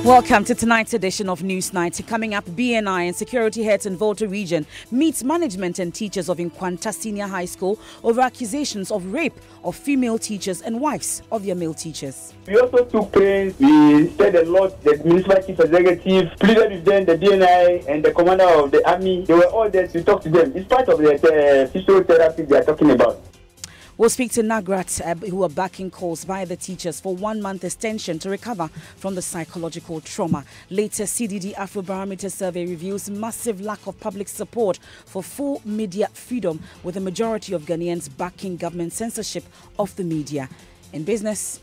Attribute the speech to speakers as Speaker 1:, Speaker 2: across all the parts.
Speaker 1: Welcome to tonight's edition of News Night. Coming up, BNI and security heads in Volta region meets management and teachers of Nkwanta Senior High School over accusations of rape of female teachers and wives of their male teachers.
Speaker 2: We also took pains. We said a lot. The municipal chief executive pleaded with them, the BNI and the commander of the army. They were all there to talk to them. It's part of the physiotherapy they are talking about.
Speaker 1: We'll speak to Nagrat, who are backing calls by the teachers for 1 month extension to recover from the psychological trauma. Later, CDD Afrobarometer survey reveals massive lack of public support for full media freedom, with the majority of Ghanaians backing government censorship of the media. In business,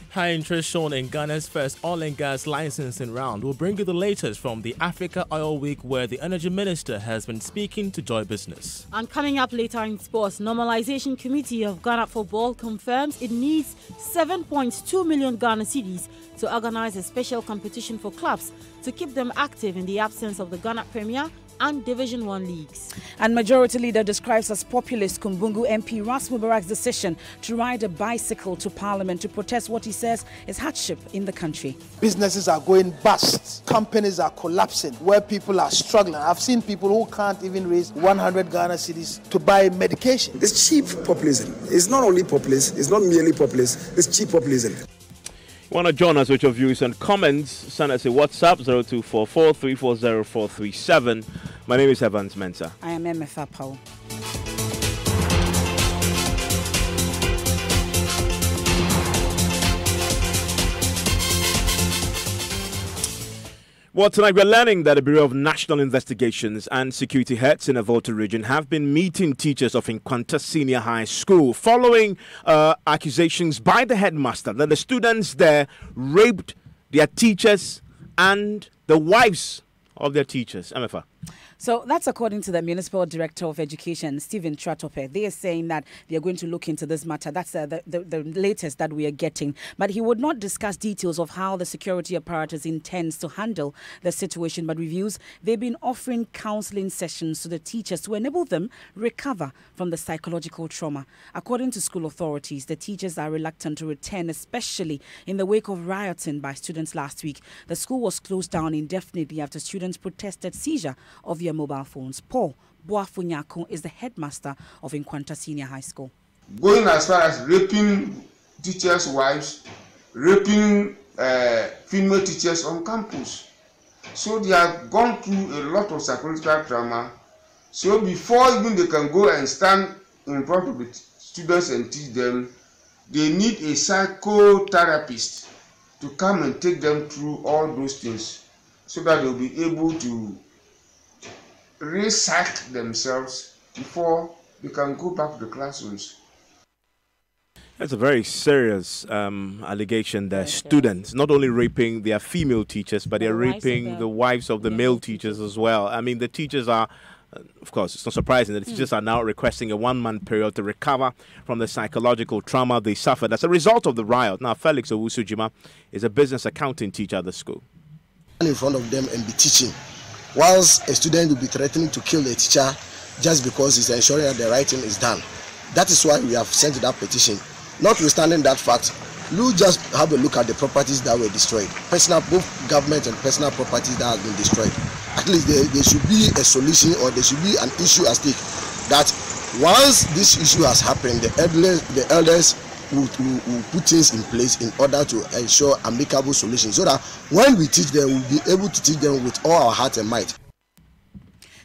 Speaker 3: high interest shown in Ghana's first oil and gas licensing round. We'll bring you the latest from the Africa Oil Week, where the Energy Minister has been speaking to Joy Business.
Speaker 4: And coming up later in sports, Normalization Committee of Ghana Football confirms it needs 7.2 million Ghana cedis to organize a special competition for clubs to keep them active in the absence of the Ghana Premier and Division 1 leagues.
Speaker 1: And Majority Leader describes as populist Kumbungu MP Ras Mubarak's decision to ride a bicycle to Parliament to protest what he says is hardship in the country.
Speaker 5: Businesses are going bust. Companies are collapsing where people are struggling. I've seen people who can't even raise 100 Ghana cedis to buy medication.
Speaker 6: It's cheap populism. It's not only populist, it's not merely populist, it's cheap populism.
Speaker 7: You want to join us with your views and comments? Send us a WhatsApp 0244 340 437. My name is Evans Mensah.
Speaker 1: I am MFA Paul.
Speaker 7: Well, tonight we're learning that the Bureau of National Investigations and security heads in the Volta region have been meeting teachers of Nkwanta Senior High School following accusations by the headmaster that the students there raped their teachers and the wives of their teachers. MFA.
Speaker 1: So that's according to the Municipal Director of Education, Stephen Tratope. They are saying that they are going to look into this matter. That's the latest that we are getting. But he would not discuss details of how the security apparatus intends to handle the situation, but reviews they've been offering counseling sessions to the teachers to enable them recover from the psychological trauma. According to school authorities, the teachers are reluctant to return, especially in the wake of rioting by students last week. The school was closed down indefinitely after students protested seizure of their mobile phones. Paul Boafunyako is the headmaster of Nkwanta Senior High School.
Speaker 8: Going as far as raping teachers' wives, raping female teachers on campus. So they have gone through a lot of psychological trauma. So before even they can go and stand in front of the students and teach them, they need a psychotherapist to come and take them through all those things so that they'll be able to reset themselves before they can go back to the classrooms.
Speaker 7: That's a very serious allegation that students not only raping their female teachers, but they're raping the wives of the male teachers as well. I mean, the teachers are, of course, it's not surprising that the teachers are now requesting a 1 month period to recover from the psychological trauma they suffered as a result of the riot. Now, Felix Owusu-Jima is a business accounting teacher at the school.
Speaker 9: In front of them and be teaching, whilst a student will be threatening to kill the teacher just because he's ensuring that the right thing is done. That is why we have sent that petition. Notwithstanding that fact, we'll just have a look at the properties that were destroyed. Both government and personal properties that have been destroyed. At least there should be a solution, or there should be an issue at stake that once this issue has happened, the elders will put things in place in order to ensure amicable solutions, so that when we teach them, we'll be able to teach them with all our heart and might.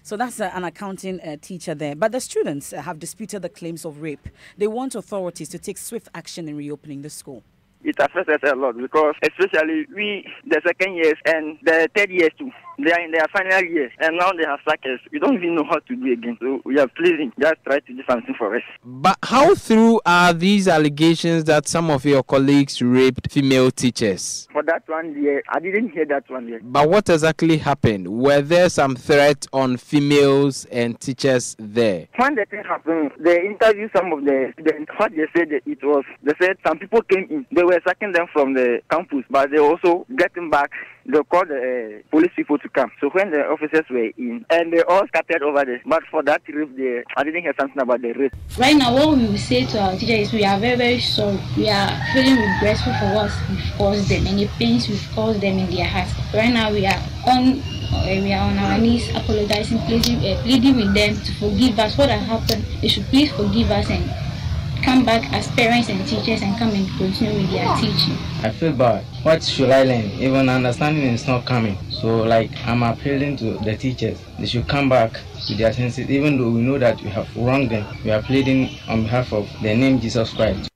Speaker 1: So that's an accounting teacher there. But the students have disputed the claims of rape. They want authorities to take swift action in reopening the school.
Speaker 2: It affects us a lot because especially we, the second years and the third years too, they are in their final years and now they have sacked us. We don't even know how to do again. So we are pleading, just try to do something for us.
Speaker 10: But how true are these allegations that some of your colleagues raped female teachers?
Speaker 2: For that one, I didn't hear that one yet.
Speaker 10: But what exactly happened? Were there some threat on females and teachers there?
Speaker 2: When the thing happened, they interviewed some of the students. What they said they said some people came in. They were sacking them from the campus, but they also getting back. They called the police people to come. So when the officers were in, and they all scattered over there. But for that rape, I didn't hear something about the rape.
Speaker 11: Right now, what we will say to our teachers is we are very, very sorry. We are feeling regretful for what we've caused them and the pains we've caused them in their hearts. Right now, we are on our knees apologizing, pleading with them to forgive us. What has happened, they should please forgive us and come back as parents and teachers and come and continue with their teaching.
Speaker 12: I feel bad. What should I learn? Even understanding is not coming. So I'm appealing to the teachers. They should come back to their senses. Even though we know that we have wronged them, we are pleading on behalf of the name Jesus Christ.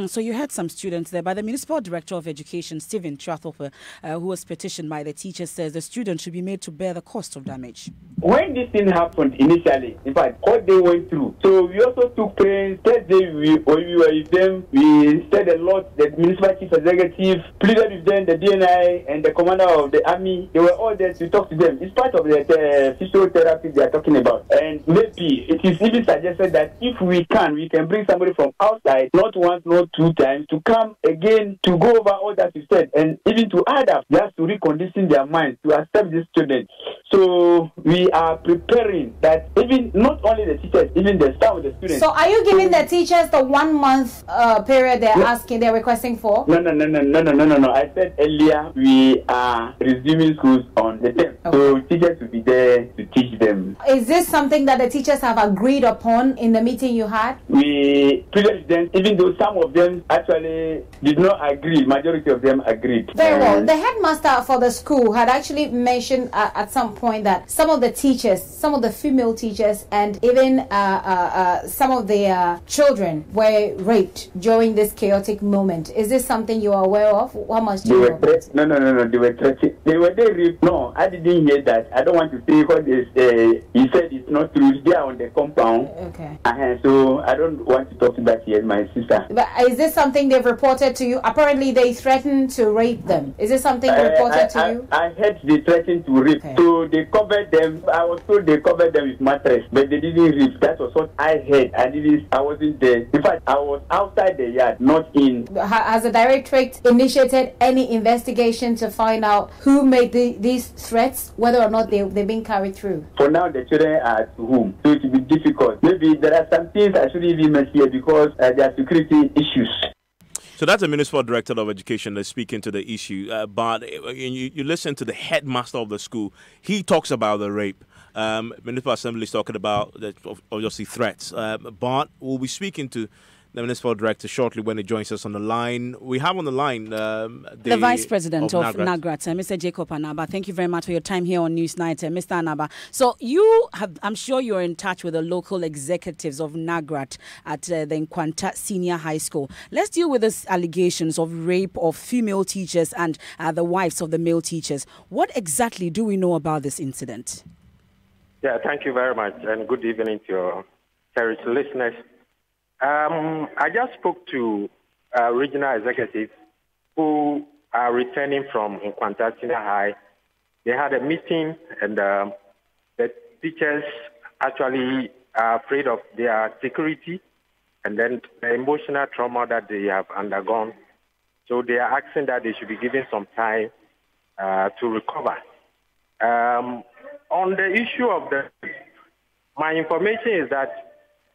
Speaker 1: So you had some students there. By the Municipal Director of Education, Stephen Trathope, who was petitioned by the teachers, says the students should be made to bear the cost of damage.
Speaker 13: When this thing happened initially, in fact, what they went through, so we also took pains. That day when we were with them, we said a lot. The municipal chief executive pleaded with them, the DNI and the commander of the army. They were all there to talk to them. It's part of the physiotherapy they are talking about. And maybe it is even suggested that if we can bring somebody from outside, not once, not 2 times, to come again to go over all that you said, and even to add up, just to recondition their minds to accept these students. So we are preparing that even not only the teachers, even the staff of the students.
Speaker 14: So are you giving the teachers the 1 month period they're requesting for?
Speaker 13: No. I said earlier we are resuming schools on the 10th. Okay. So teachers will be there to teach them.
Speaker 14: Is this something that the teachers have agreed upon in the meeting you had?
Speaker 13: We pleaded them, even though some of them actually did not agree, majority of them agreed.
Speaker 14: Very well. The headmaster for the school had actually mentioned at some point that some of the teachers, some of the female teachers, and even some of the children were raped during this chaotic moment. Is this something you are aware of? How much do you know?
Speaker 13: No. They were threatened. They were raped. No, I didn't hear that. I don't want to say what he said it's not true. They are on the compound.
Speaker 14: Okay.
Speaker 13: So I don't want to talk about that yet, my sister.
Speaker 14: But is this something they've reported to you? Apparently they threatened to rape them. Is this something reported to you?
Speaker 13: I heard they threatened to rape. Okay. So they covered them. I was told they covered them with mattress, but they didn't rape. That was what I heard. I wasn't there. In fact, I was outside the yard, not in.
Speaker 14: Has the directorate initiated any investigation to find out who made these threats, whether or not they've been carried through?
Speaker 13: For now, the children are at home, so it will be difficult. Maybe there are some things I shouldn't even mention here because there are security issues.
Speaker 7: So that's the Municipal Director of Education that's speaking to the issue. But you listen to the headmaster of the school. He talks about the rape. Municipal Assembly is talking about, obviously, threats. But we'll be speaking to the Municipal Director shortly when he joins us on the line. We have on the line
Speaker 1: the Vice President of NAGRAT, Mr. Jacob Anaba. Thank you very much for your time here on Newsnight, Mr. Anaba. So you have, I'm sure you're in touch with the local executives of NAGRAT at the Nkwanta Senior High School. Let's deal with these allegations of rape of female teachers and the wives of the male teachers. What exactly do we know about this incident?
Speaker 15: Yeah, thank you very much, and good evening to your cherished listeners. I just spoke to regional executives who are returning from Nkwanta Senior High. They had a meeting, and the teachers actually are afraid of their security and then the emotional trauma that they have undergone. So they are asking that they should be given some time to recover. On the issue of my information is that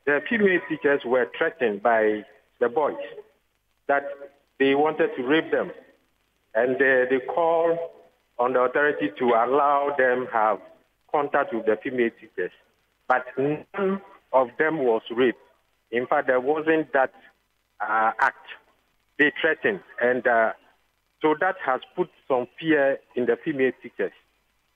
Speaker 15: the female teachers were threatened by the boys that they wanted to rape them. And they called on the authority to allow them have contact with the female teachers. But none of them was raped. In fact, there wasn't that act. They threatened. And so that has put some fear in the female teachers.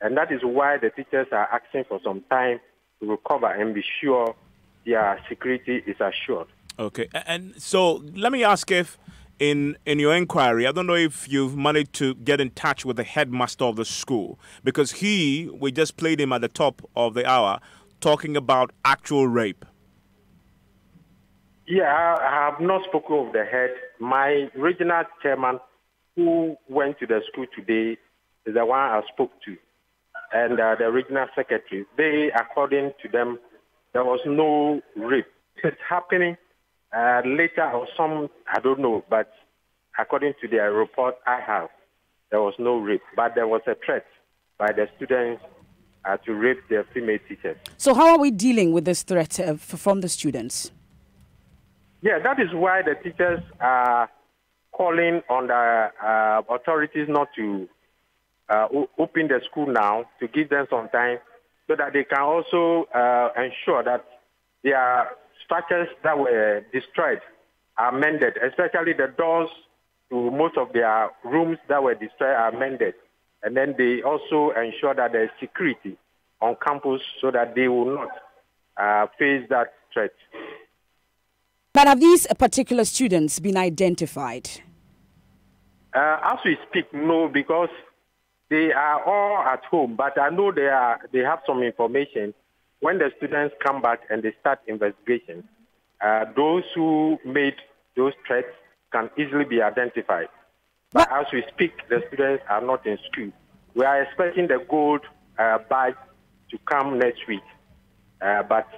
Speaker 15: And that is why the teachers are asking for some time to recover and be sure their security is assured.
Speaker 7: Okay, and so let me ask if in your inquiry, I don't know if you've managed to get in touch with the headmaster of the school, because we just played him at the top of the hour talking about actual rape.
Speaker 15: Yeah, I have not spoken with the head. My regional chairman who went to the school today is the one I spoke to, and the regional secretary. They, according to them, there was no rape. It's happening later or some, I don't know, but according to their report I have, there was no rape. But there was a threat by the students to rape their female teachers.
Speaker 1: So how are we dealing with this threat from the students?
Speaker 15: Yeah, that is why the teachers are calling on the authorities not to open the school now, to give them some time so that they can also ensure that their structures that were destroyed are mended, especially the doors to most of their rooms that were destroyed are mended. And then they also ensure that there is security on campus so that they will not face that threat.
Speaker 1: But have these particular students been identified?
Speaker 15: As we speak, no, because they are all at home. But I know they have some information. When the students come back and they start investigation, those who made those threats can easily be identified. But as we speak, the students are not in school. We are expecting the gold badge to come next week. But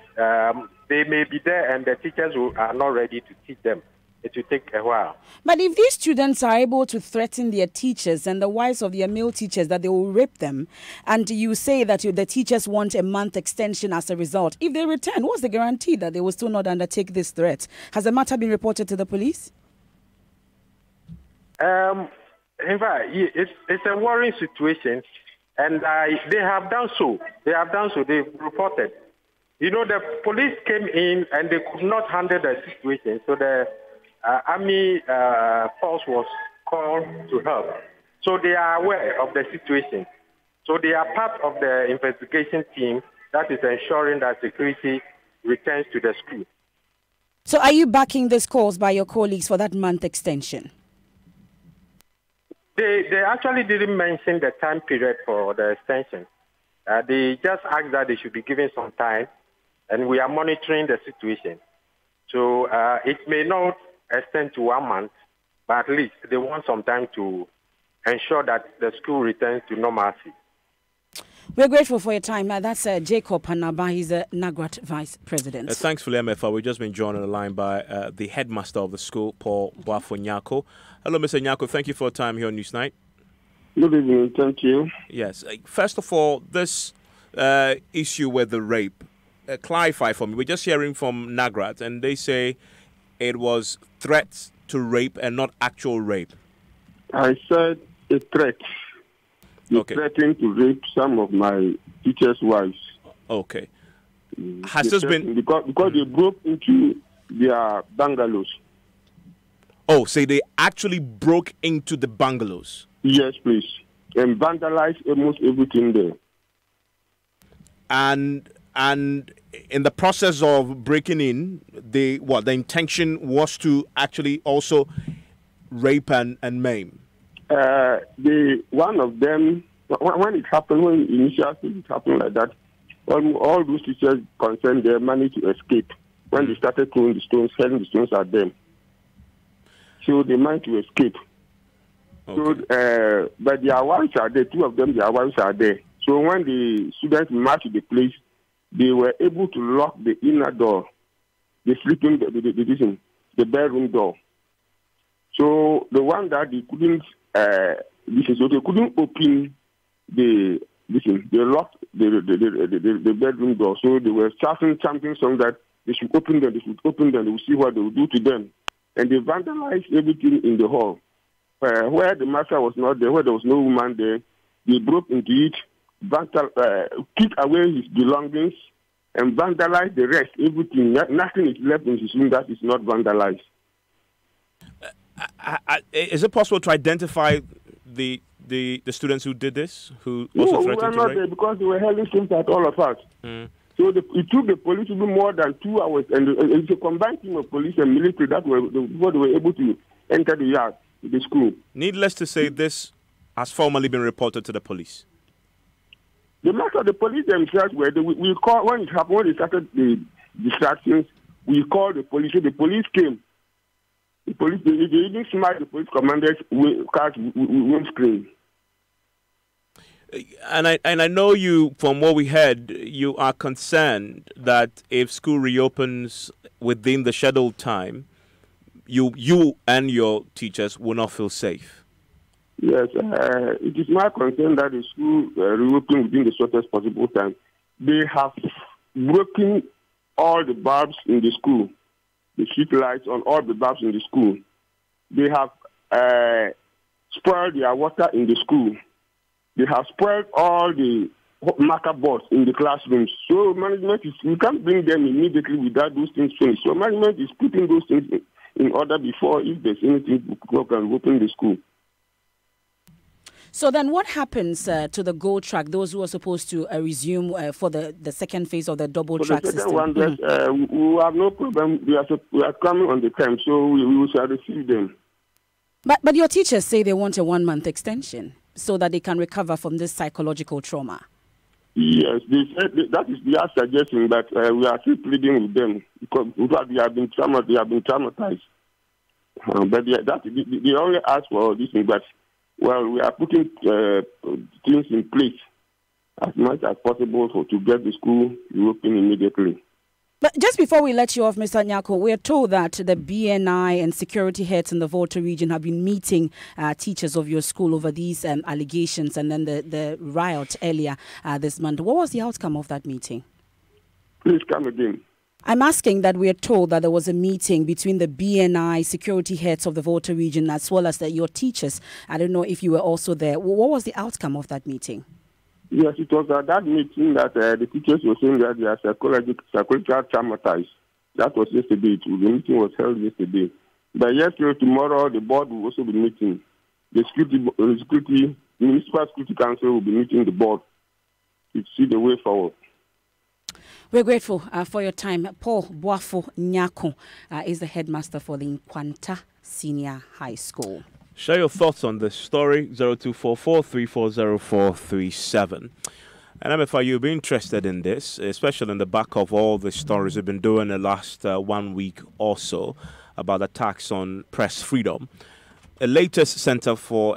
Speaker 15: they may be there and the teachers are not ready to teach them. It will take a while.
Speaker 1: But if these students are able to threaten their teachers and the wives of their male teachers that they will rape them, and you say that the teachers want a month extension as a result, if they return, what's the guarantee that they will still not undertake this threat? Has the matter been reported to the police?
Speaker 15: In fact, it's a worrying situation, and they have done so. They've reported. You know, the police came in and they could not handle the situation, so the army force was called to help. So they are aware of the situation. So they are part of the investigation team that is ensuring that security returns to the school.
Speaker 1: So are you backing this cause by your colleagues for that month extension?
Speaker 15: They actually didn't mention the time period for the extension. They just asked that they should be given some time, and we are monitoring the situation. So it may not extend to 1 month, but at least they want some time to ensure that the school returns to normalcy.
Speaker 1: We're grateful for your time. That's Jacob Hanaba. He's the NAGRAT Vice President.
Speaker 7: Thankfully, MFA, we've just been joined on the line by the headmaster of the school, Paul Boafo Nyako. Hello, Mr. Nyako. Thank you for your time here on Newsnight.
Speaker 16: Good evening. Thank you.
Speaker 7: Yes. First of all, this issue with the rape, clarify for me. We're just hearing from NAGRAT, and they say it was threats to rape and not actual rape.
Speaker 16: I said a threat. They threatened to rape some of my teachers' wives.
Speaker 7: Okay. Has this been...
Speaker 16: Because they broke into their bungalows.
Speaker 7: Oh, so they actually broke into the bungalows?
Speaker 16: Yes, please. And vandalized almost everything there.
Speaker 7: And in the process of breaking in, the intention was to actually also rape and maim?
Speaker 16: One of them, when it happened, when initially it happened like that, all those teachers concerned, they managed to escape. When they started throwing the stones, hurling the stones at them. So they managed to escape. Okay. So, but their wives are there. Two of them, their wives are there. So when the students marched to the place, they were able to lock the inner door, the sleeping, the bedroom door. So the one that they couldn't, so they couldn't open they locked the bedroom door. So they were chanting songs that they should open them, they will see what they will do to them. And they vandalized everything in the hall. Where the master was not there, where there was no woman there, they broke into it, took away his belongings, and vandalized the rest, everything. Nothing is left in his room that is not vandalized.
Speaker 7: Is it possible to identify the students who did this, who also threatened to rape?
Speaker 16: No, we were not there because they were hurling stones at all of us. So it took the police even more than 2 hours, and it's a combined team of police and military that before they were able to enter the yard, the school.
Speaker 7: Needless to say, this has formally been reported to the police.
Speaker 16: The matter of the police themselves were we called when it happened, when they started the distractions. We called the police. So the police came. The police they even smashed the police commander's car's windscreen.
Speaker 7: And I know you, from what we heard, you are concerned that if school reopens within the scheduled time, you and your teachers will not feel safe.
Speaker 16: Yes, it is my concern that the school reopen within the shortest possible time. They have broken all the bulbs in the school, the street lights on all the bulbs in the school. They have spoiled their water in the school. They have spoiled all the marker boards in the classrooms. So management we can't bring them immediately without those things finished. So management is putting those things in order before, if there's anything, we can open the school.
Speaker 1: So then what happens to the GO track, those who are supposed to resume for the second phase of the double track system?
Speaker 16: One, we have no problem. We are coming on the time, so we shall receive them.
Speaker 1: But your teachers say they want a 1-month extension so that they can recover from this psychological trauma.
Speaker 16: Yes, they said that is their suggestion, but we are still pleading with them because they have been traumatized. But they only ask for this thing, but well, we are putting things in place as much as possible to get the school reopened immediately.
Speaker 1: But just before we let you off, Mr. Nyako, we are told that the BNI and security heads in the Volta region have been meeting teachers of your school over these allegations and then the riot earlier this month. What was the outcome of that meeting?
Speaker 16: Please come again.
Speaker 1: I'm asking that we are told that there was a meeting between the BNI security heads of the Volta region as well as your teachers. I don't know if you were also there. What was the outcome of that meeting?
Speaker 16: Yes, it was at that meeting that the teachers were saying that they are psychological traumatized. That was yesterday. The meeting was held yesterday. But yesterday, tomorrow, the board will also be meeting. The Municipal Security Council will be meeting the board to see the way forward.
Speaker 1: We're grateful for your time. Paul Boafo Nyako is the headmaster for the Nkwanta Senior High School.
Speaker 7: Share your thoughts on this story, 0244-340437. And MFI, you'll be interested in this, especially in the back of all the stories we've been doing the last 1 week or so about attacks on press freedom. A latest Center for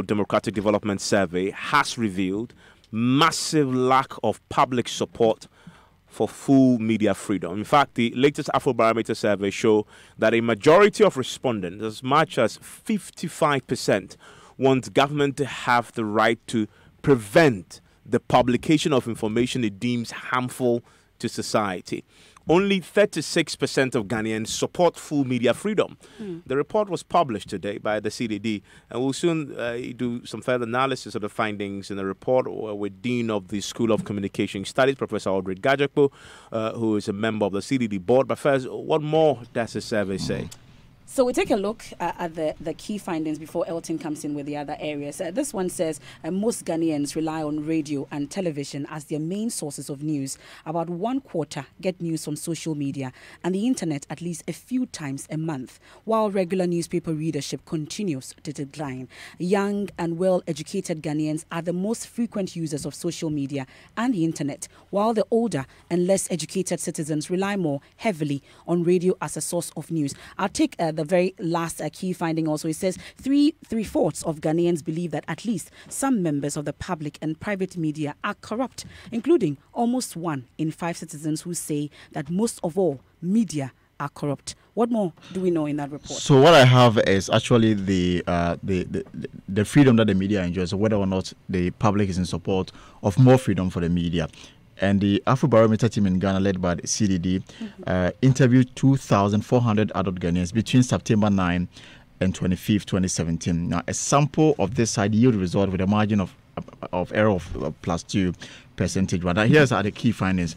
Speaker 7: Democratic Development survey has revealed massive lack of public support for full media freedom. In fact, the latest Afrobarometer survey show that a majority of respondents, as much as 55%, want government to have the right to prevent the publication of information it deems harmful to society. Only 36% of Ghanaians support full media freedom. The report was published today by the CDD, and we'll soon do some further analysis of the findings in the report with Dean of the School of Communication Studies, Professor Aldred Gajakpo, who is a member of the CDD board. But first, what more does the survey say?
Speaker 1: So we take a look at the key findings before Elton comes in with the other areas. This one says most Ghanaians rely on radio and television as their main sources of news. About 1/4 get news from social media and the internet at least a few times a month, while regular newspaper readership continues to decline. Young and well-educated Ghanaians are the most frequent users of social media and the internet, while the older and less educated citizens rely more heavily on radio as a source of news. I'll take the very last key finding also. It says three-fourths of Ghanaians believe that at least some members of the public and private media are corrupt, including almost 1 in 5 citizens who say that most of all media are corrupt. What more do we know in that report?
Speaker 17: So what I have is actually the freedom that the media enjoys, whether or not the public is in support of more freedom for the media. And the Afrobarometer team in Ghana, led by the CDD, interviewed 2,400 adult Ghanaians between September 9 and 25th, 2017. Now, a sample of this side yield result with a margin of error of +2 percentage. But here's are the key findings.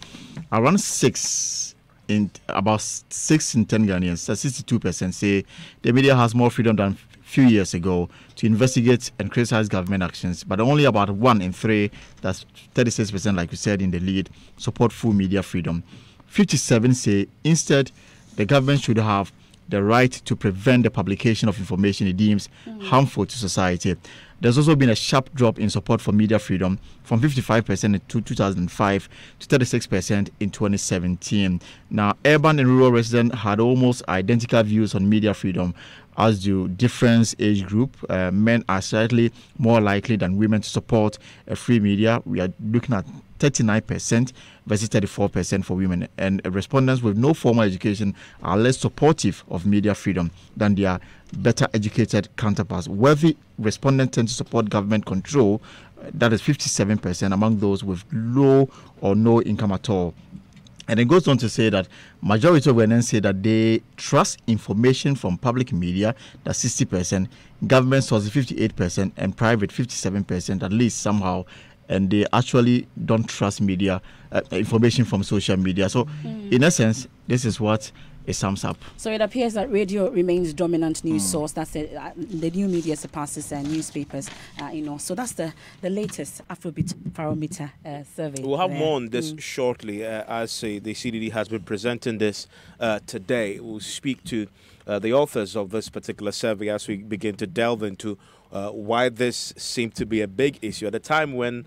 Speaker 17: Around 6 in 10 Ghanaians, 62% say the media has more freedom than few years ago to investigate and criticize government actions, but only about 1 in 3, that's 36%, like you said in the lead, support full media freedom. 57 say instead the government should have the right to prevent the publication of information it deems harmful to society. There's also been a sharp drop in support for media freedom from 55% in 2005 to 36% in 2017. Now, urban and rural residents had almost identical views on media freedom, as do different age group. Men are slightly more likely than women to support a free media. We are looking at 39% versus 34% for women. And respondents with no formal education are less supportive of media freedom than their better educated counterparts. Wealthy respondents tend to support government control. That is 57% among those with low or no income at all. And it goes on to say that majority of Ghanaians say that they trust information from public media, that's 60%, government sources 58%, and private 57%, at least somehow. And they actually don't trust media, information from social media. So, in essence, this is what it sums up.
Speaker 1: So it appears that radio remains dominant news source. That's the new media surpasses newspapers. So that's the latest Afrobeat Barometer survey.
Speaker 7: We'll have more on this shortly, as the CDD has been presenting this today. We'll speak to the authors of this particular survey as we begin to delve into why this seemed to be a big issue at a time when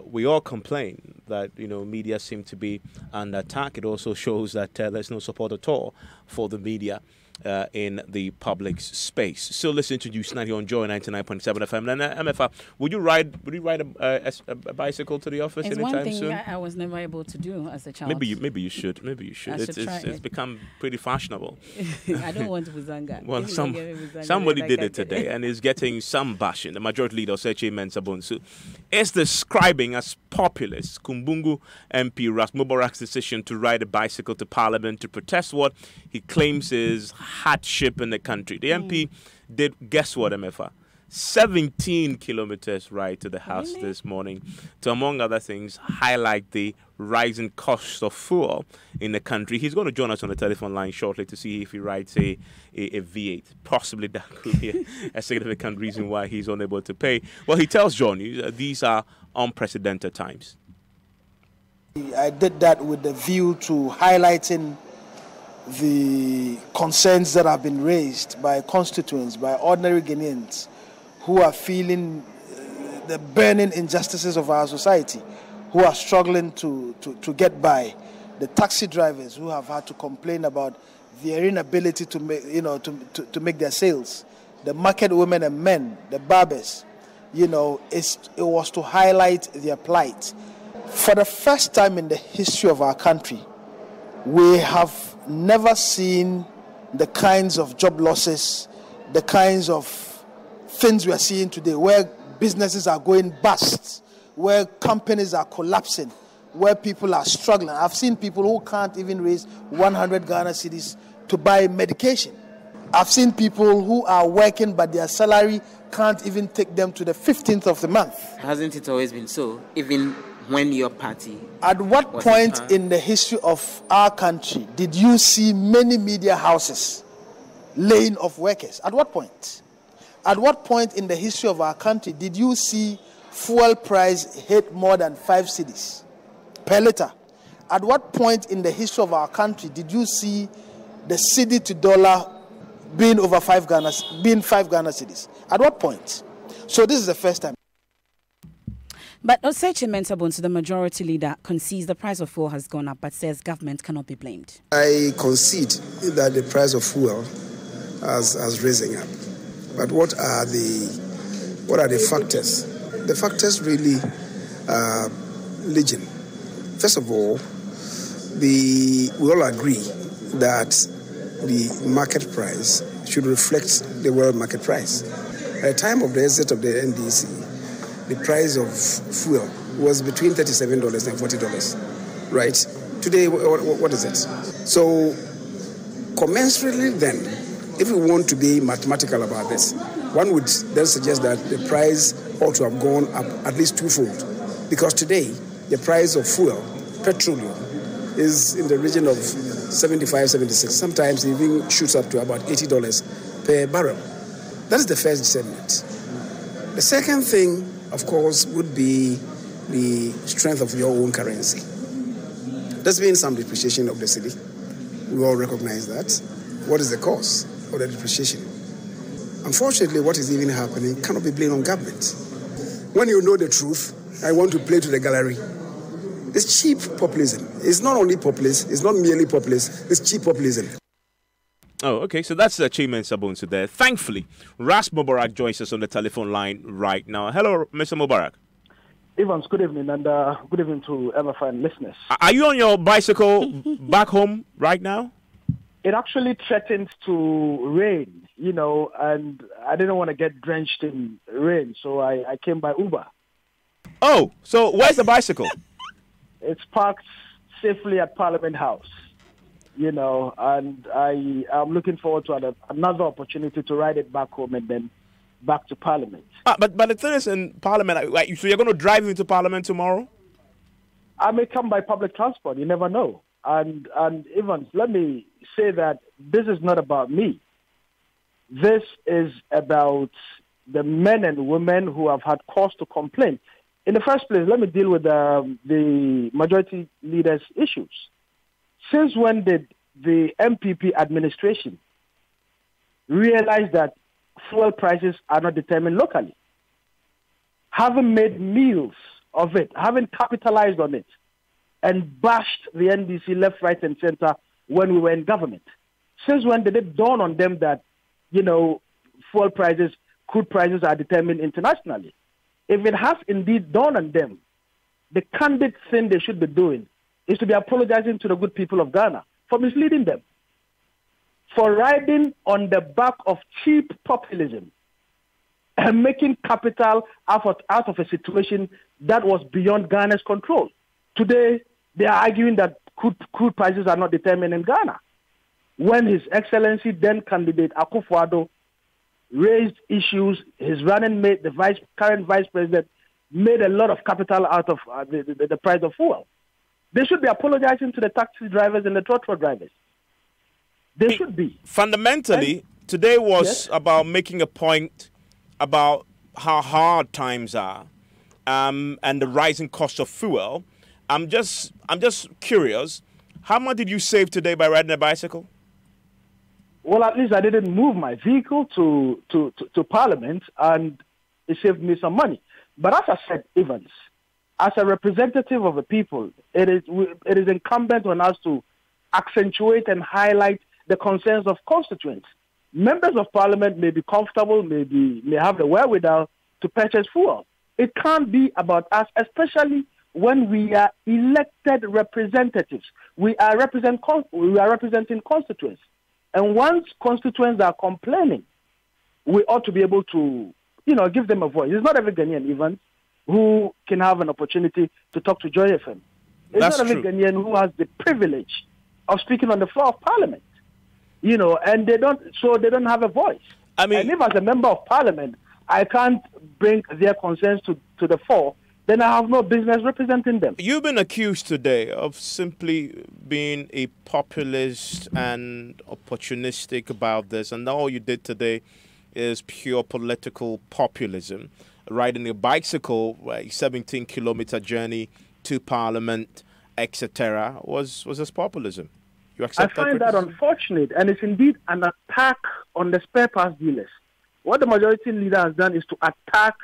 Speaker 7: we all complain that media seem to be under attack. It also shows that there's no support at all for the media in the public space. Still listening to News 90 on Joy 99.7 FM. And MFA, would you ride a bicycle to the office anytime soon?
Speaker 1: It's one thing I was never able to do as a child.
Speaker 7: Maybe you should. It's become pretty fashionable.
Speaker 1: I don't want Buzanga.
Speaker 7: Well, somebody did it today and is getting some bashing. The majority leader, Sechi Mensah-Bonsu, is describing as populist Kumbungu MP Ras Mubarak's decision to ride a bicycle to Parliament to protest what he claims is hardship in the country. The MP did, guess what, MFA? 17 kilometers ride to the House this morning to, among other things, highlight the rising cost of fuel in the country. He's going to join us on the telephone line shortly to see if he rides a V8. Possibly that could be a significant reason why he's unable to pay. Well, he tells John these are unprecedented times.
Speaker 5: I did that with the view to highlighting the concerns that have been raised by constituents, by ordinary Ghanaians who are feeling the burning injustices of our society, who are struggling to get by, the taxi drivers who have had to complain about their inability to make, to make their sales, the market women and men, the barbers, it was to highlight their plight. For the first time in the history of our country, we have never seen the kinds of job losses, the kinds of things we are seeing today, where businesses are going bust, where companies are collapsing, where people are struggling. I've seen people who can't even raise 100 Ghana cedis to buy medication. I've seen people who are working but their salary can't even take them to the 15th of the month.
Speaker 18: Hasn't it always been so, even when your party...
Speaker 5: At what point in the history of our country did you see many media houses laying off workers? At what point? At what point in the history of our country did you see fuel price hit more than 5 cedis per litre? At what point in the history of our country did you see the cedi to dollar being over 5 Ghana cedis? At what point? So this is the first time.
Speaker 1: But Osechi Mensah-Bonsu, the majority leader, concedes the price of fuel has gone up, but says government cannot be blamed.
Speaker 6: I concede that the price of fuel has risen up. But what are the factors? The factors really are legion. First of all, we all agree that the market price should reflect the world market price. At the time of the exit of the NDC, the price of fuel was between $37 and $40, right? Today, what is it? So, commensurately then, if we want to be mathematical about this, one would then suggest that the price ought to have gone up at least twofold. Because today, the price of fuel, petroleum, is in the region of 75, 76. Sometimes it even shoots up to about $80 per barrel. That is the first segment. The second thing, of course, would be the strength of your own currency. There's been some depreciation of the cedi. We all recognize that. What is the cause of the depreciation? Unfortunately, what is even happening cannot be blamed on government. When you know the truth, I want to play to the gallery. It's cheap populism. It's not only populist, it's not merely populist, it's cheap populism.
Speaker 7: Oh, okay. So that's Achievement Sabunsu there. Thankfully, Ras Mubarak joins us on the telephone line right now. Hello, Mr. Mubarak.
Speaker 19: Evans, good evening, and good evening to MFN listeners.
Speaker 7: Are you on your bicycle back home right now?
Speaker 19: It actually threatens to rain, and I didn't want to get drenched in rain, so I came by Uber.
Speaker 7: Oh, so where's the bicycle?
Speaker 19: It's parked safely at Parliament House, and I'm looking forward to another opportunity to ride it back home and then back to Parliament.
Speaker 7: But the thing is, in Parliament, so you're going to drive into Parliament tomorrow?
Speaker 19: I may come by public transport. You never know. And Evans, let me say that this is not about me. This is about the men and women who have had cause to complain. In the first place, let me deal with the majority leader's issues. Since when did the MPP administration realize that fuel prices are not determined locally? Having made meals of it, having capitalized on it, and bashed the NDC left, right, and center when we were in government. Since when did it dawn on them that, fuel prices, crude prices are determined internationally? If it has indeed dawned on them, the candid thing they should be doing is to be apologizing to the good people of Ghana for misleading them, for riding on the back of cheap populism and making capital out of a situation that was beyond Ghana's control. Today, they are arguing that crude prices are not determined in Ghana, when His Excellency, then candidate Akufo-Addo, raised issues. His running mate, the current vice president, made a lot of capital out of the price of fuel. They should be apologizing to the taxi drivers and the trotro drivers. They should be.
Speaker 7: Fundamentally, today was about making a point about how hard times are and the rising cost of fuel. I'm just curious, how much did you save today by riding a bicycle?
Speaker 19: Well, at least I didn't move my vehicle to Parliament, and it saved me some money. But as I said, Evans, as a representative of the people, it is incumbent on us to accentuate and highlight the concerns of constituents. Members of Parliament may be comfortable, may have the wherewithal to purchase fuel. It can't be about us, especially when we are elected representatives. We are representing constituents. And once constituents are complaining, we ought to be able to, give them a voice. It's not every Ghanaian even who can have an opportunity to talk to Joy FM. It's not every Ghanaian who has the privilege of speaking on the floor of Parliament. And they don't have a voice. And if as a member of Parliament, I can't bring their concerns to the fore, then I have no business representing them.
Speaker 7: You've been accused today of simply being a populist and opportunistic about this, and all you did today is pure political populism. Riding a bicycle, a 17-kilometer journey to Parliament, etc., was as populism. You accept
Speaker 19: I find that unfortunate, and it's indeed an attack on the spare parts dealers. What the majority leader has done is to attack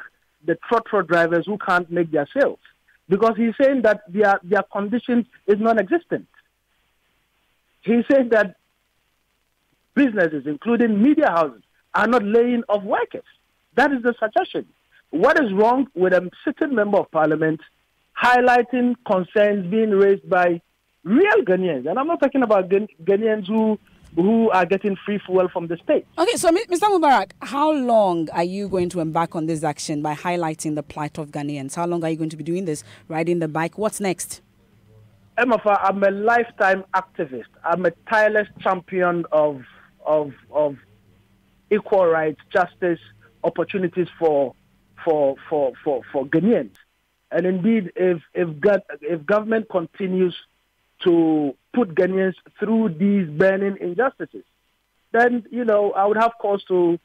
Speaker 19: the trotro drivers who can't make their sales, because he's saying that their condition is non-existent. He's saying that businesses, including media houses, are not laying off workers. That is the suggestion. What is wrong with a sitting member of Parliament highlighting concerns being raised by real Ghanaians? And I'm not talking about Ghanaians who are getting free fuel from the state.
Speaker 1: Okay, so Mr. Mubarak, how long are you going to embark on this action by highlighting the plight of Ghanaians? How long are you going to be doing this, riding the bike? What's next?
Speaker 19: Emma, I'm a lifetime activist. I'm a tireless champion of equal rights, justice, opportunities for Ghanaians. And indeed, if government continues to put Ghanaians through these burning injustices, then, I would have cause to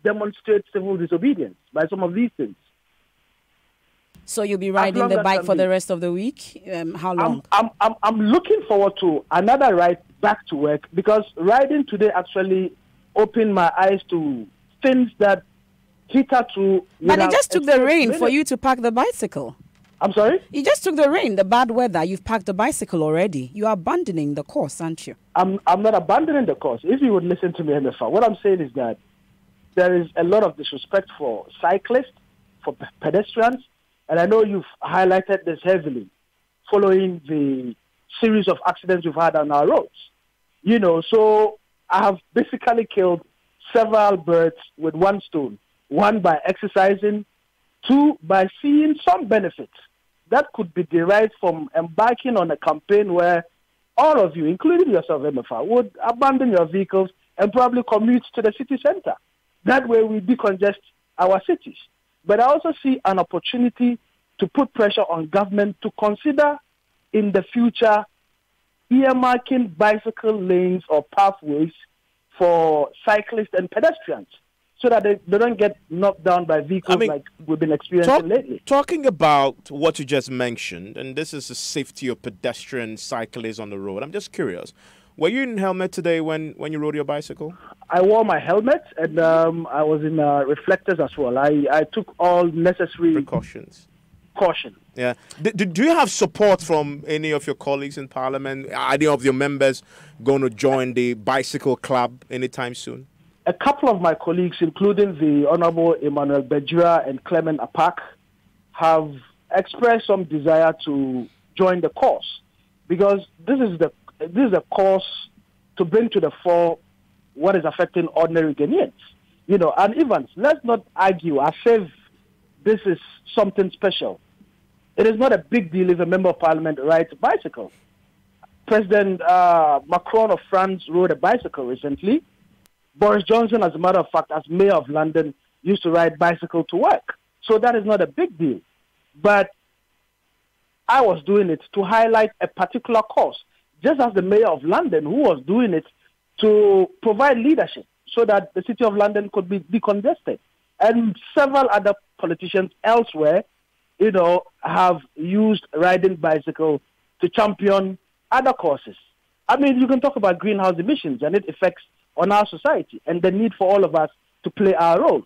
Speaker 19: demonstrate civil disobedience by some of these things.
Speaker 1: So you'll be riding the bike for the rest of the week? How long?
Speaker 19: I'm looking forward to another ride back to work, because riding today actually opened my eyes to things that hitherto...
Speaker 1: But it just took the rain for you to park the bicycle.
Speaker 19: I'm sorry?
Speaker 1: You just took the rain, the bad weather. You've parked the bicycle already. You are abandoning the course, aren't you?
Speaker 19: I'm not abandoning the course. If you would listen to me, MFA, what I'm saying is that there is a lot of disrespect for cyclists, for pedestrians, and I know you've highlighted this heavily following the series of accidents we've had on our roads. You know, so I have basically killed several birds with one stone. One, by exercising. Two, by seeing some benefits that could be derived from embarking on a campaign where all of you, including yourself, MFA, would abandon your vehicles and probably commute to the city center. That way we decongest our cities. But I also see an opportunity to put pressure on government to consider in the future earmarking bicycle lanes or pathways for cyclists and pedestrians, so that they don't get knocked down by vehicles like we've been experiencing lately.
Speaker 7: Talking about what you just mentioned, and this is the safety of pedestrians, cyclists on the road, I'm just curious. Were you in helmet today when you rode your bicycle?
Speaker 19: I wore my helmet, and I was in reflectors as well. I took all necessary
Speaker 7: precautions.
Speaker 19: Caution.
Speaker 7: Yeah. Do you have support from any of your colleagues in Parliament? Are any of your members going to join the bicycle club anytime soon?
Speaker 19: A couple of my colleagues, including the Honorable Emmanuel Bejura and Clement Apak, have expressed some desire to join the cause, because this is a cause to bring to the fore what is affecting ordinary Ghanaians. You know, and Evans, let's not argue as if this is something special. It is not a big deal if a member of parliament rides a bicycle. President Macron of France rode a bicycle recently. Boris Johnson, as a matter of fact, as mayor of London, used to ride bicycle to work. So that is not a big deal. But I was doing it to highlight a particular cause, just as the mayor of London, who was doing it to provide leadership so that the city of London could be decongested. And several other politicians elsewhere, you know, have used riding bicycle to champion other causes. I mean, you can talk about greenhouse emissions and its effects on our society and the need for all of us to play our role.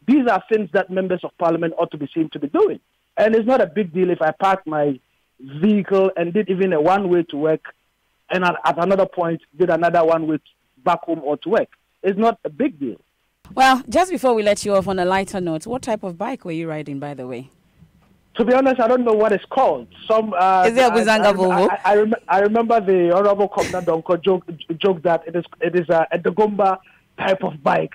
Speaker 19: These are things that members of parliament ought to be seen to be doing. And it's not a big deal if I park my vehicle and did even a one-way to work and at another point did another one-way back home or to work. It's not a big deal.
Speaker 1: Well, just before we let you off on a lighter note, what type of bike were you riding, by the way?
Speaker 19: To be honest, I don't know what it's called. Some
Speaker 1: is it a Guzanga Volvo?
Speaker 19: I remember the Honorable Commander Donko joke that it is a Dagomba type of bike.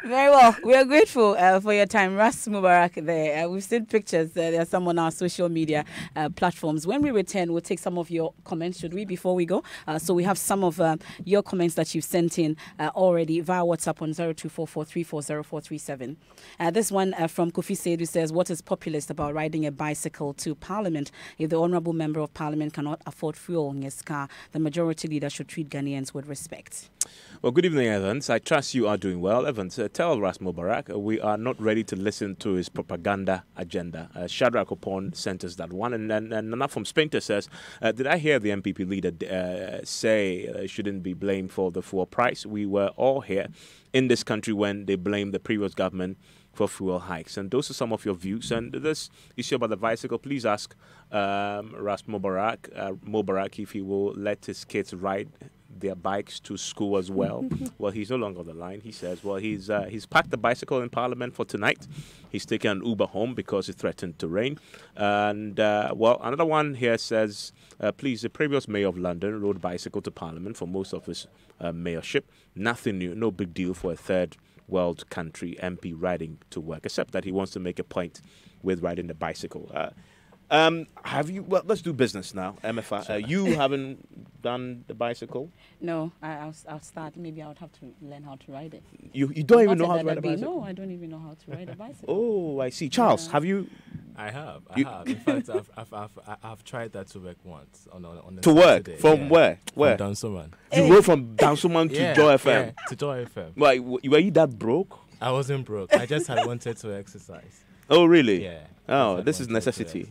Speaker 1: Very well. We are grateful for your time. Ras Mubarak there. We've seen pictures. There's some on our social media platforms. When we return, we'll take some of your comments, should we, before we go? So we have some of your comments that you've sent in already via WhatsApp on 0244340437. This one from Kofi Seidu says, what is populist about riding a bicycle to Parliament? If the Honourable Member of Parliament cannot afford fuel in his car, the majority leader should treat Ghanaians with respect.
Speaker 7: Well, good evening, Evans. I trust you are doing well. Evans, tell Ras Mubarak we are not ready to listen to his propaganda agenda. Shadrach Opon sent us that one. And Nana from Spainter says, did I hear the MPP leader say shouldn't be blamed for the fuel price? We were all here in this country when they blamed the previous government for fuel hikes. And those are some of your views. And this issue about the bicycle, please ask Ras Mubarak if he will let his kids ride their bikes to school as well. Well, he's no longer on the line. He says, well, he's packed the bicycle in Parliament for tonight. He's taken an Uber home because it threatened to rain. And, well, another one here says, please, the previous mayor of London rode bicycle to Parliament for most of his mayorship. Nothing new, no big deal for a third world country MP riding to work, except that he wants to make a point with riding the bicycle. Have you? Well, let's do business now, MFI. You haven't done the bicycle?
Speaker 1: No, I'll start. Maybe I would have to learn how to ride it.
Speaker 7: You don't even know how to ride a bicycle?
Speaker 1: No, I don't even know how to ride a bicycle.
Speaker 7: Oh, I see. Charles, have you?
Speaker 3: I have. In fact, I've tried that to work once on
Speaker 7: to work
Speaker 3: Saturday.
Speaker 7: from where? Where?
Speaker 3: From Dansoman.
Speaker 7: You rode from Dansoman to Joy FM.
Speaker 3: Yeah, to Joy FM.
Speaker 7: Why? Were you that broke?
Speaker 3: I wasn't broke. I just had wanted to exercise.
Speaker 7: Oh, really?
Speaker 3: Yeah.
Speaker 7: Oh, this is necessity.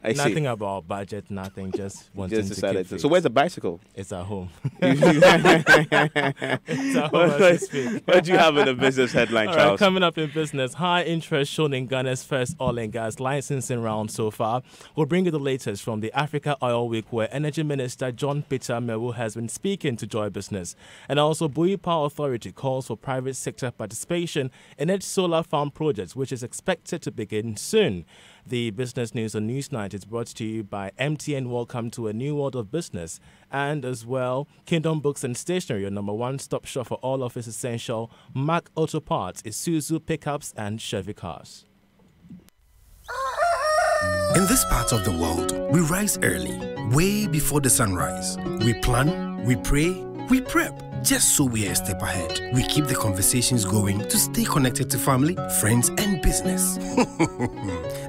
Speaker 7: I see.
Speaker 3: Nothing about budget, nothing. Just wanting
Speaker 7: Just decided
Speaker 3: to.
Speaker 7: So where's the bicycle?
Speaker 3: It's at home.
Speaker 7: It's at home as we speak. What do you have in the business headline,
Speaker 3: All
Speaker 7: Charles?
Speaker 3: right, coming up in business, high interest shown in Ghana's first oil and gas licensing round so far. We'll bring you the latest from the Africa Oil Week, where Energy Minister John Peter Mewu has been speaking to Joy Business. And also, Bui Power Authority calls for private sector participation in its solar farm project, which is expected to begin soon. The business news on Newsnight is brought to you by MTN. Welcome to a new world of business. And as well, Kingdom Books and Stationery, your number one stop shop for all of its essential Mack Auto Parts, Isuzu pickups and Chevy cars.
Speaker 20: In this part of the world, we rise early, way before the sunrise. We plan, we pray, we prep, just so we are a step ahead. We keep the conversations going to stay connected to family, friends, and business.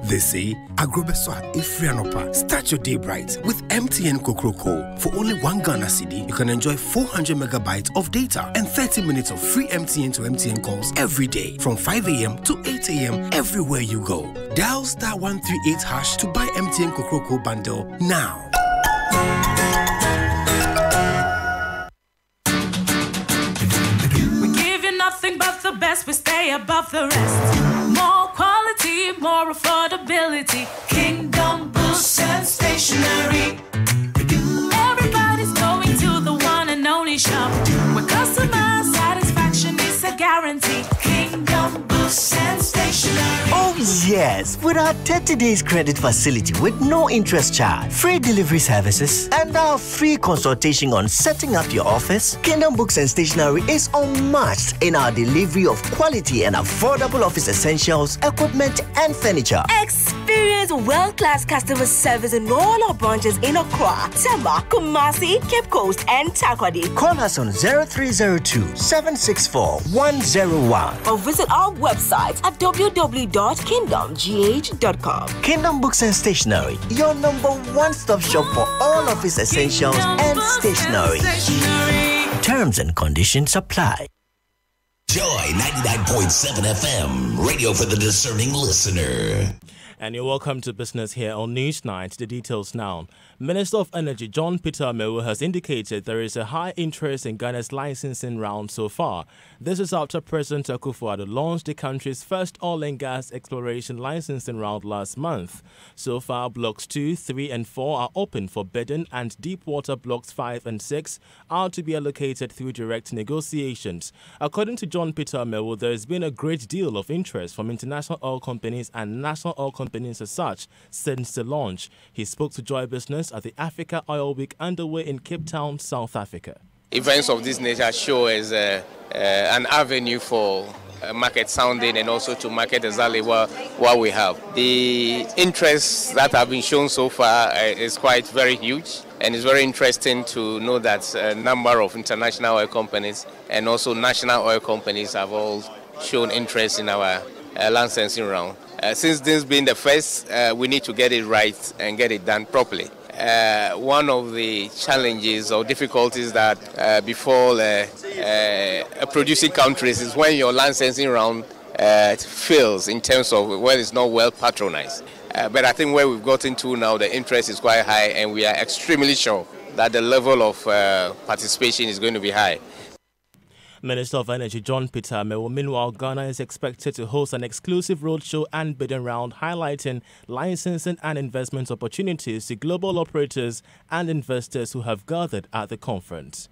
Speaker 20: They say, Agrobeswa Ifrianopa. Start your day bright with MTN Kokroko. For only 1 Ghana cedi, you can enjoy 400 megabytes of data and 30 minutes of free MTN to MTN calls every day from 5 a.m. to 8 a.m. everywhere you go. Dial *138# to buy MTN Kokroko bundle now.
Speaker 21: Nothing but the best, we stay above the rest. More quality, more affordability. Kingdom Books and Stationery. Everybody's going to the one and only shop where customer satisfaction is a guarantee. Kingdom Books and Stationery.
Speaker 22: Oh yes, with our 30 days credit facility with no interest charge, free delivery services, and our free consultation on setting up your office, Kingdom Books and Stationery is unmatched in our delivery of quality and affordable office essentials, equipment, and furniture.
Speaker 23: Experience world-class customer service in all our branches in Accra, Tema, Kumasi, Cape Coast, and Takoradi.
Speaker 22: Call us on 0302-764-101
Speaker 23: or visit our website at www.kingdomgh.com.
Speaker 22: Kingdom Books and Stationery, your number one stop shop for all office essentials and stationery. Terms and conditions apply.
Speaker 24: Joy 99.7 FM, radio for the discerning listener.
Speaker 3: And you're welcome to business here on Newsnight. The details now. Minister of Energy John Peter Mewu has indicated there is a high interest in Ghana's licensing round so far. This is after President Akufo-Addo launched the country's first oil and gas exploration licensing round last month. So far, Blocks 2, 3 and 4 are open for bidding, and deepwater Blocks 5 and 6 are to be allocated through direct negotiations. According to John Peter Mewu, there has been a great deal of interest from international oil companies and national oil companies as such since the launch. He spoke to Joy Business at the Africa Oil Week underway in Cape Town, South Africa.
Speaker 25: Events of this nature show as an avenue for market sounding and also to market exactly what we have. The interest that have been shown so far is quite very huge, and it's very interesting to know that a number of international oil companies and also national oil companies have all shown interest in our licensing round. Since this being the first, we need to get it right and get it done properly. One of the challenges or difficulties that befall producing countries is when your licensing round fails in terms of when it's not well patronized. But I think where we've gotten to now, the interest is quite high, and we are extremely sure that the level of participation is going to be high.
Speaker 3: Minister of Energy John Peter Mewu. Meanwhile, Ghana is expected to host an exclusive roadshow and bidding round highlighting licensing and investment opportunities to global operators and investors who have gathered at the conference.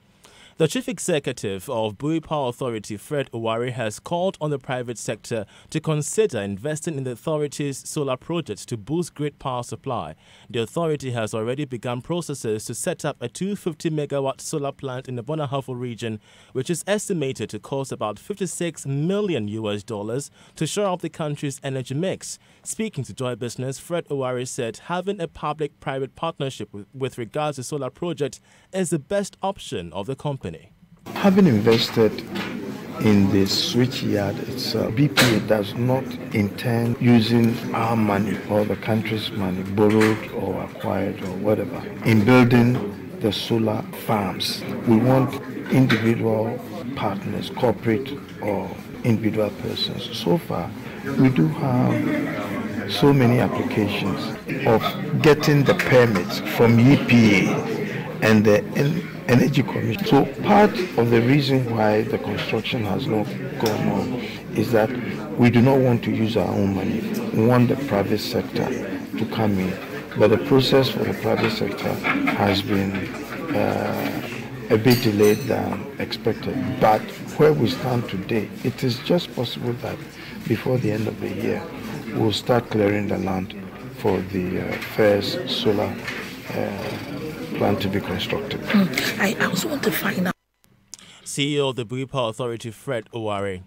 Speaker 3: The Chief Executive of Bui Power Authority, Fred Owari, has called on the private sector to consider investing in the authority's solar projects to boost grid power supply. The authority has already begun processes to set up a 250-megawatt solar plant in the Bonahafo region, which is estimated to cost about $56 million to shore up the country's energy mix. Speaking to Joy Business, Fred Owari said having a public-private partnership with regards to solar project is the best option of the company.
Speaker 26: Having invested in the switchyard itself, BP does not intend using our money or the country's money, borrowed or acquired or whatever, in building the solar farms. We want individual partners, corporate or individual persons. So far, we do have so many applications of getting the permits from EPA and the Energy Commission. So part of the reason why the construction has not gone on is that we do not want to use our own money. We want the private sector to come in. But the process for the private sector has been a bit delayed than expected. But where we stand today, it is just possible that before the end of the year, we'll start clearing the land for the first solar plant to be constructed.
Speaker 2: I also want to find out.
Speaker 3: CEO of the Buipa Authority, Fred Oware.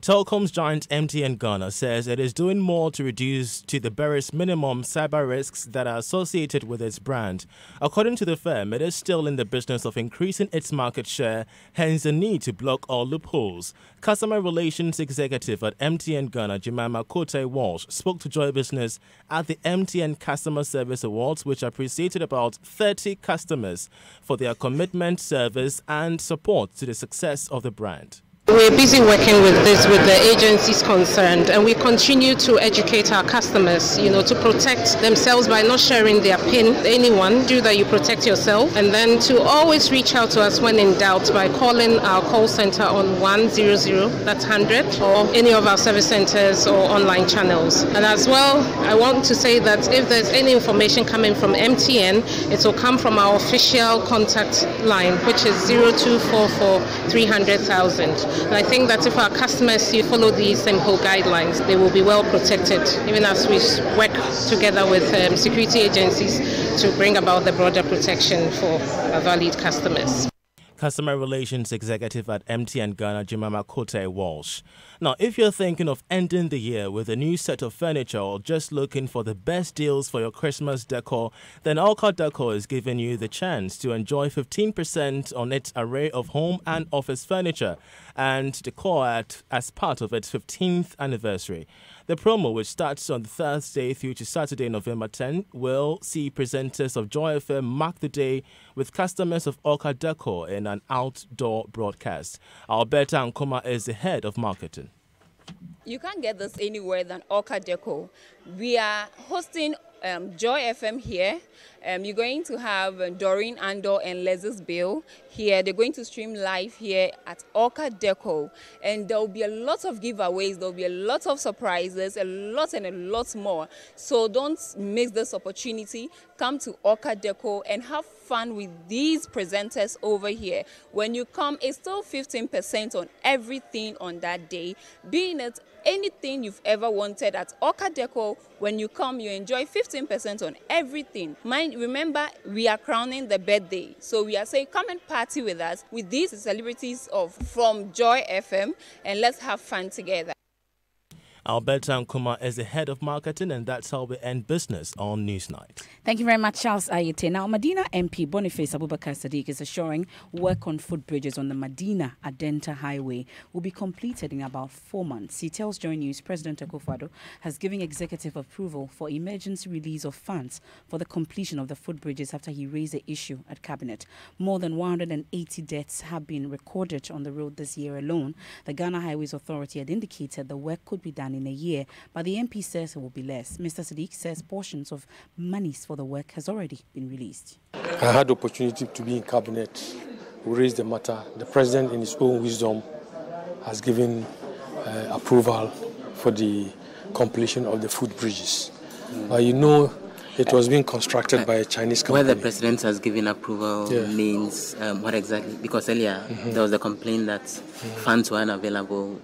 Speaker 3: Telecoms giant MTN Ghana says it is doing more to reduce to the barest minimum cyber risks that are associated with its brand. According to the firm, it is still in the business of increasing its market share, hence the need to block all loopholes. Customer Relations Executive at MTN Ghana, Jemima Kote-Walsh, spoke to Joy Business at the MTN Customer Service Awards, which appreciated about 30 customers for their commitment, service and support to the success of the brand.
Speaker 4: We're busy working with this with the agencies concerned, and we continue to educate our customers, to protect themselves by not sharing their PIN. Anyone, do that, you protect yourself, and then to always reach out to us when in doubt by calling our call center on 100, that's 100, or any of our service centers or online channels. And as well, I want to say that if there's any information coming from MTN, it will come from our official contact line, which is 0244 300,000. And I think that if our customers follow these simple guidelines, they will be well protected, even as we work together with security agencies to bring about the broader protection for our valued customers.
Speaker 3: Customer Relations Executive at MTN Ghana, Jemima Kote-Walsh. Now, if you're thinking of ending the year with a new set of furniture or just looking for the best deals for your Christmas decor, then Orca Decor is giving you the chance to enjoy 15% on its array of home and office furniture and decor as part of its 15th anniversary. The promo, which starts on Thursday through to Saturday, November 10, will see presenters of Joy FM mark the day with customers of Orca Decor in an outdoor broadcast. Alberta Nkoma is the head of marketing.
Speaker 8: You can't get this anywhere than Orca Decor. We are hosting Joy FM here. You're going to have Doreen Andor and Leslie's Bill here. They're going to stream live here at Orca Decor. And there will be a lot of giveaways. There will be a lot of surprises, a lot more. So don't miss this opportunity. Come to Orca Decor and have fun with these presenters over here. When you come, it's still 15% on everything on that day. Being it anything you've ever wanted at Orca Decor, when you come, you enjoy 15% on everything. Remember, we are crowning the birthday. So we are saying, come and party with us, with these celebrities from Joy FM, and let's have fun together.
Speaker 3: Alberta Nkuma is the head of marketing, and that's how we end business on Newsnight.
Speaker 1: Thank you very much, Charles Ayete. Now, Medina MP Boniface Abubakar Sadiq is assuring work on footbridges on the Medina-Adenta Highway will be completed in about 4 months. He tells Joy News President Akufo-Addo has given executive approval for emergency release of funds for the completion of the footbridges after he raised the issue at Cabinet. More than 180 deaths have been recorded on the road this year alone. The Ghana Highways Authority had indicated the work could be done in a year, but the MP says it will be less. Mr. Sadiq says portions of monies for the work has already been released.
Speaker 9: I had the opportunity to be in Cabinet. We raised the matter. The President, in his own wisdom, has given approval for the completion of the footbridges. But it was being constructed by a Chinese company.
Speaker 18: Where the President has given approval means what exactly? Because earlier there was a complaint that funds were unavailable.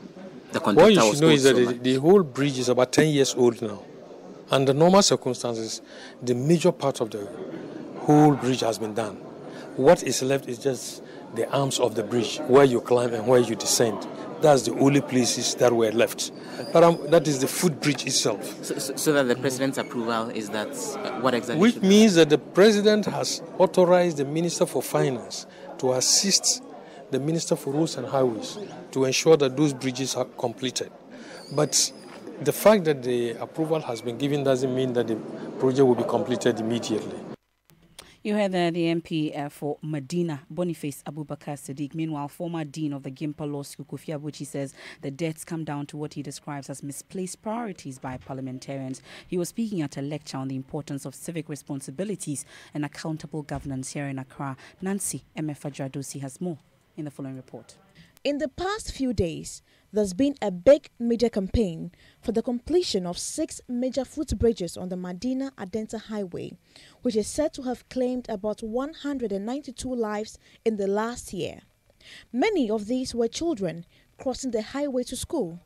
Speaker 9: What you should know is that the whole bridge is about 10 years old now. Under normal circumstances, the major part of the whole bridge has been done. What is left is just the arms of the bridge, where you climb and where you descend. That's the only places that were left. But that is the footbridge itself.
Speaker 18: So that the President's approval is that what exactly?
Speaker 9: Which means that the President has authorized the Minister for Finance to assist the Minister for Roads and Highways to ensure that those bridges are completed. But the fact that the approval has been given doesn't mean that the project will be completed immediately.
Speaker 1: You heard the MP for Medina, Boniface Abubakar Sadiq. Meanwhile, former Dean of the Gimpa Law School, Kofi Abuchi, says the deaths come down to what he describes as misplaced priorities by parliamentarians. He was speaking at a lecture on the importance of civic responsibilities and accountable governance here in Accra. Nancy Emefa-Jadosi has more in the following report.
Speaker 10: In the past few days, there's been a big media campaign for the completion of 6 major footbridges on the Medina-Adenta Highway, which is said to have claimed about 192 lives in the last year. Many of these were children crossing the highway to school.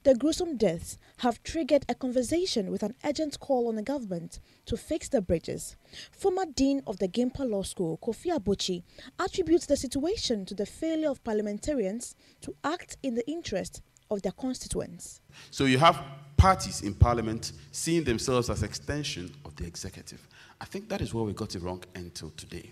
Speaker 10: The gruesome deaths have triggered a conversation with an urgent call on the government to fix the bridges. Former Dean of the Gimpa Law School, Kofi Abuchi, attributes the situation to the failure of parliamentarians to act in the interest of their constituents.
Speaker 11: So you have parties in parliament seeing themselves as extension of the executive. I think that is where we got it wrong until today.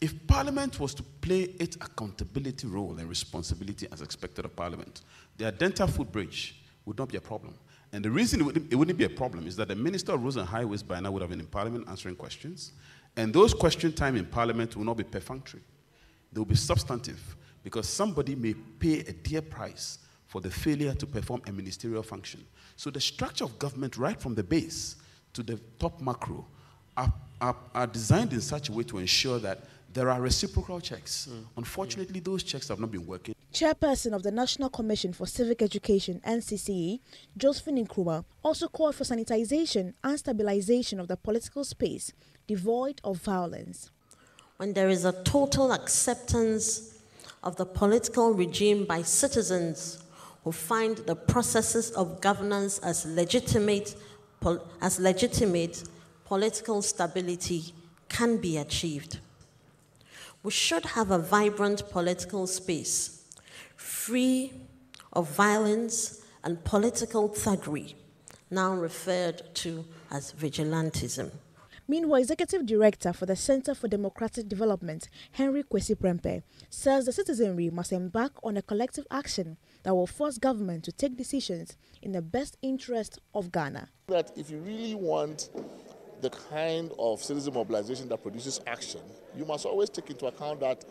Speaker 11: If parliament was to play its accountability role and responsibility as expected of parliament, the Adenta footbridge would not be a problem. And the reason it wouldn't be a problem is that the Minister of Roads and Highways by now would have been in Parliament answering questions, and those question time in Parliament will not be perfunctory. They will be substantive, because somebody may pay a dear price for the failure to perform a ministerial function. So the structure of government, right from the base to the top macro, are designed in such a way to ensure that there are reciprocal checks. Unfortunately, those checks have not been working.
Speaker 10: Chairperson of the National Commission for Civic Education, NCCE, Josephine Nkrumah, also called for sanitization and stabilization of the political space, devoid of violence.
Speaker 12: When there is a total acceptance of the political regime by citizens who find the processes of governance as legitimate, political stability can be achieved. We should have a vibrant political space, free of violence and political thuggery, now referred to as vigilantism.
Speaker 10: Meanwhile, Executive Director for the Center for Democratic Development, Henry Kwesi Prempeh, says the citizenry must embark on a collective action that will force government to take decisions in the best interest of Ghana.
Speaker 13: That if you really want the kind of citizen mobilization that produces action, you must always take into account that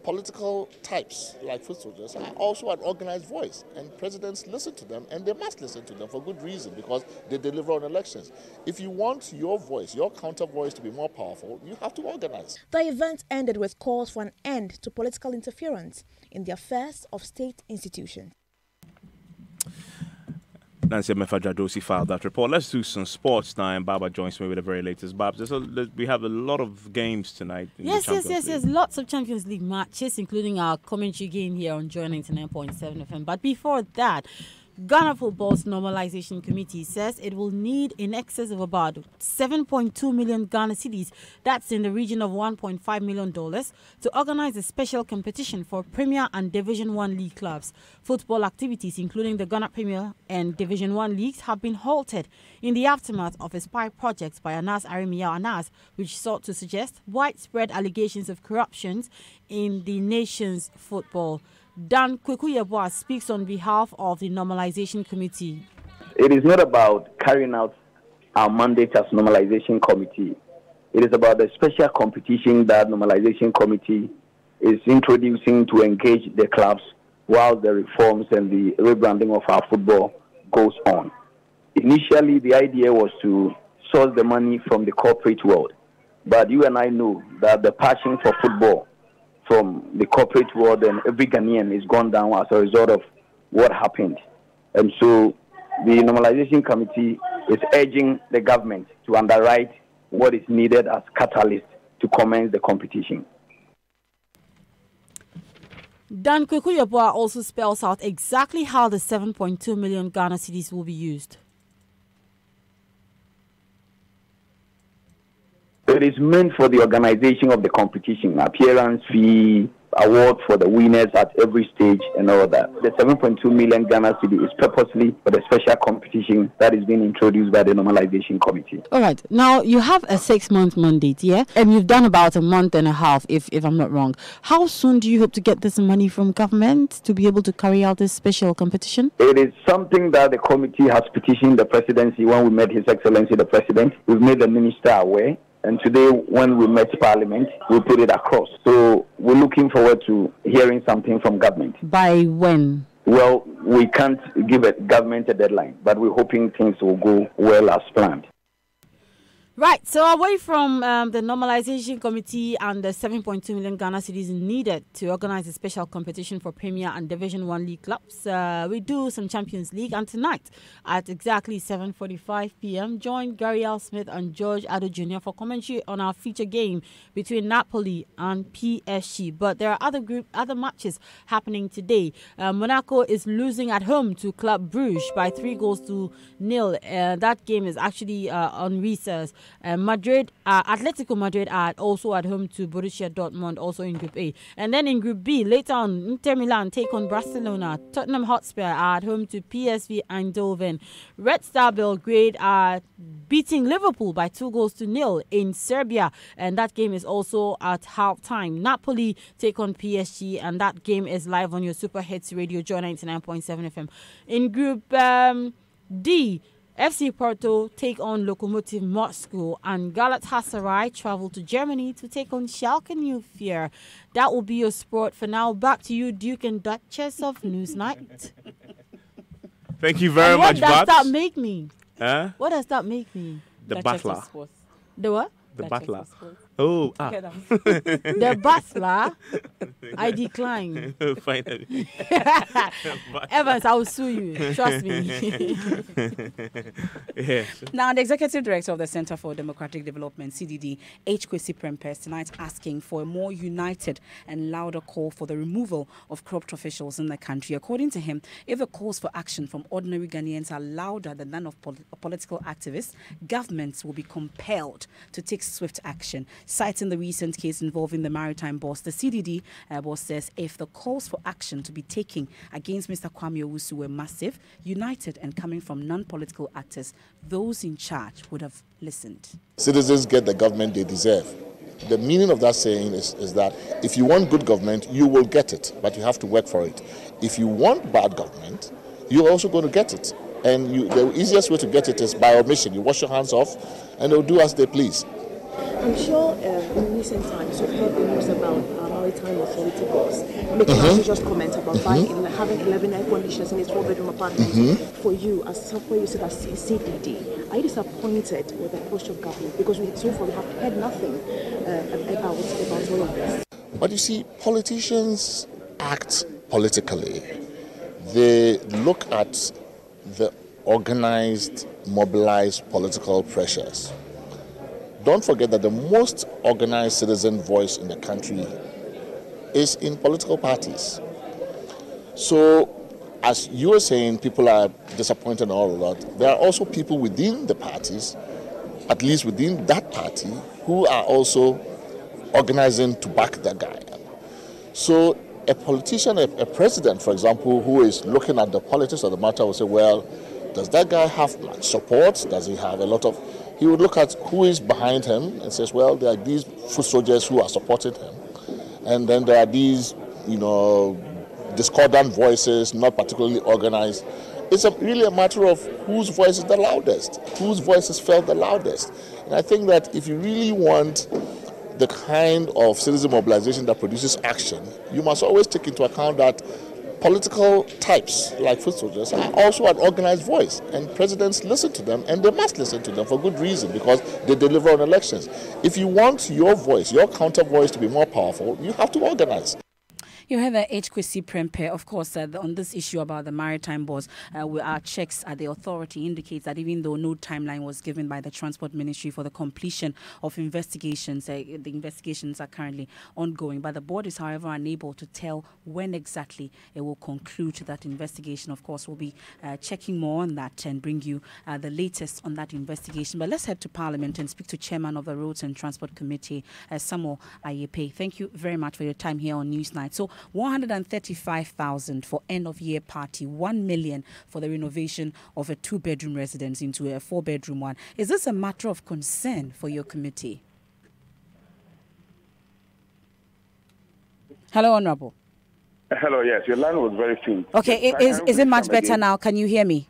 Speaker 13: political types like foot soldiers are also an organized voice, and presidents listen to them, and they must listen to them for good reason, because they deliver on elections. If you want your voice, your counter voice, to be more powerful, you have to organize.
Speaker 10: The event ended with calls for an end to political interference in the affairs of state institutions.
Speaker 7: Nancy Emefa-Jadosi filed that report. Let's do some sports now, and Baba joins me with the very latest. Babs, we have a lot of games tonight.
Speaker 14: Yes. Lots of Champions League matches, including our commentary game here on Joy 99.7 FM. But before that, Ghana Football's Normalization Committee says it will need in excess of about 7.2 million Ghana cedis, that's in the region of $1.5 million, to organize a special competition for Premier and Division 1 league clubs. Football activities, including the Ghana Premier and Division 1 leagues, have been halted in the aftermath of a spy project by Anas Arimia Anas, which sought to suggest widespread allegations of corruption in the nation's football. Dan Kwekuyeboah speaks on behalf of the Normalization Committee.
Speaker 15: It is not about carrying out our mandate as Normalization Committee. It is about the special competition that Normalization Committee is introducing to engage the clubs while the reforms and the rebranding of our football goes on. Initially, the idea was to source the money from the corporate world. But you and I know that the passion for football from the corporate world and every Ghanaian is gone down as a result of what happened. And so the Normalization Committee is urging the government to underwrite what is needed as catalyst to commence the competition.
Speaker 14: Dan Kwekuyeboah also spells out exactly how the 7.2 million Ghana cedis will be used.
Speaker 15: It is meant for the organization of the competition, appearance fee, award for the winners at every stage and all that. The 7.2 million Ghana cedi is purposely for the special competition that is being introduced by the Normalization Committee.
Speaker 14: All right. Now, you have a 6-month mandate, yeah? And you've done about a month and a half, if I'm not wrong. How soon do you hope to get this money from government to be able to carry out this special competition?
Speaker 15: It is something that the committee has petitioned the presidency when we met His Excellency the President. We've made the minister aware. And today, when we met Parliament, we put it across. So we're looking forward to hearing something from government.
Speaker 14: By when?
Speaker 15: Well, we can't give government a deadline, but we're hoping things will go well as planned.
Speaker 14: Right, so away from the normalization committee and the 7.2 million Ghana cedis needed to organize a special competition for Premier and Division 1 league clubs, we do some Champions League. And tonight at exactly 7:45 p.m., join Gary L. Smith and George Addo Jr. for commentary on our feature game between Napoli and PSG. But there are other matches happening today. Monaco is losing at home to Club Brugge by 3-0. That game is actually on recess. Atletico Madrid are also at home to Borussia Dortmund, also in Group A. And then in Group B, later on, Inter Milan take on Barcelona. Tottenham Hotspur are at home to PSV Eindhoven. Red Star Belgrade are beating Liverpool by 2-0 in Serbia. And that game is also at half-time. Napoli take on PSG, and that game is live on your Super Hits Radio, Joy 99.7 FM. In Group D, FC Porto take on Lokomotiv Moscow, and Galatasaray travel to Germany to take on Schalke 04. That will be your sport for now. Back to you, Duke and Duchess of Newsnight.
Speaker 7: Thank you very much, Babs.
Speaker 14: What does that make me?
Speaker 7: Huh?
Speaker 14: What does that make me?
Speaker 7: The butler.
Speaker 14: The what?
Speaker 7: The butler. Oh,
Speaker 14: The butler. I decline.
Speaker 7: Finally.
Speaker 14: Evans, I will sue you. Trust me.
Speaker 7: Yes.
Speaker 1: Now, the Executive Director of the Center for Democratic Development, CDD, H. Kwesi Prempeh, tonight asking for a more united and louder call for the removal of corrupt officials in the country. According to him, if the calls for action from ordinary Ghanaians are louder than that of political activists, governments will be compelled to take swift action. Citing the recent case involving the maritime boss, the CDD boss says if the calls for action to be taken against Mr. Kwame Owusu were massive, united and coming from non-political actors, those in charge would have listened.
Speaker 13: Citizens get the government they deserve. The meaning of that saying is that if you want good government, you will get it, but you have to work for it. If you want bad government, you're also going to get it. And the easiest way to get it is by omission. You wash your hands off, and they'll do as they please.
Speaker 2: I'm sure in recent times you've heard the news about maritime authority boss making a just comment about having 11 air conditioners in his 4-bedroom apartment. For you, as someone you said as CDD, are you disappointed with the approach of government? Because so far we have heard nothing about all of this.
Speaker 13: But you see, politicians act politically. They look at the organized, mobilized political pressures. Don't forget that the most organized citizen voice in the country is in political parties. So, as you were saying, people are disappointed and all of that. There are also people within the parties, at least within that party, who are also organizing to back that guy up. So, a politician, a president, for example, who is looking at the politics of the matter will say, well, does that guy have support? Does he have a lot of... He would look at who is behind him and says, well, there are these foot soldiers who are supporting him. And then there are these, discordant voices, not particularly organized. It's really a matter of whose voice is the loudest, whose voice is felt the loudest. And I think that if you really want the kind of citizen mobilization that produces action, you must always take into account that political types like foot soldiers are also an organized voice, and presidents listen to them, and they must listen to them for good reason, because they deliver on elections. If you want your voice, your counter voice to be more powerful, you have to organize.
Speaker 1: You have H. Kwesi Prempeh, of course, on this issue about the maritime boss. Our checks at the authority indicates that even though no timeline was given by the Transport Ministry for the completion of investigations, the investigations are currently ongoing. But the board is, however, unable to tell when exactly it will conclude that investigation. Of course, we'll be checking more on that and bring you the latest on that investigation. But let's head to Parliament and speak to Chairman of the Roads and Transport Committee, Samuel Ayepe. Thank you very much for your time here on Newsnight. So 135,000 for end-of-year party, 1 million for the renovation of a 2-bedroom residence into a 4-bedroom one. Is this a matter of concern for your committee? Hello, Honorable.
Speaker 5: Hello, yes. Your line was very faint.
Speaker 1: Okay, is it much better now? Can you hear me?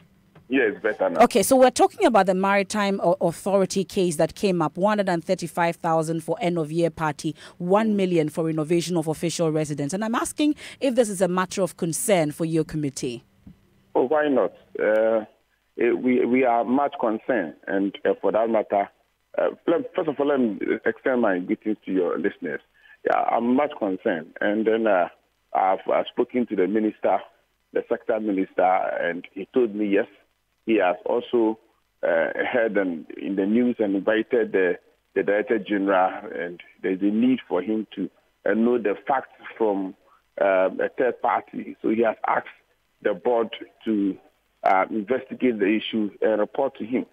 Speaker 5: Yeah, it's better now.
Speaker 1: Okay, so we're talking about the Maritime Authority case that came up, 135,000 for end of year party, 1 million for renovation of official residence. And I'm asking if this is a matter of concern for your committee.
Speaker 5: Oh, why not? We are much concerned, and for that matter, first of all, let me extend my greetings to your listeners. Yeah, I'm much concerned, and then I've spoken to the minister, the sector minister, and he told me yes. He has also heard in the news and invited the Director General, and there's a need for him to know the facts from a third party. So he has asked the board to investigate the issue and report to him.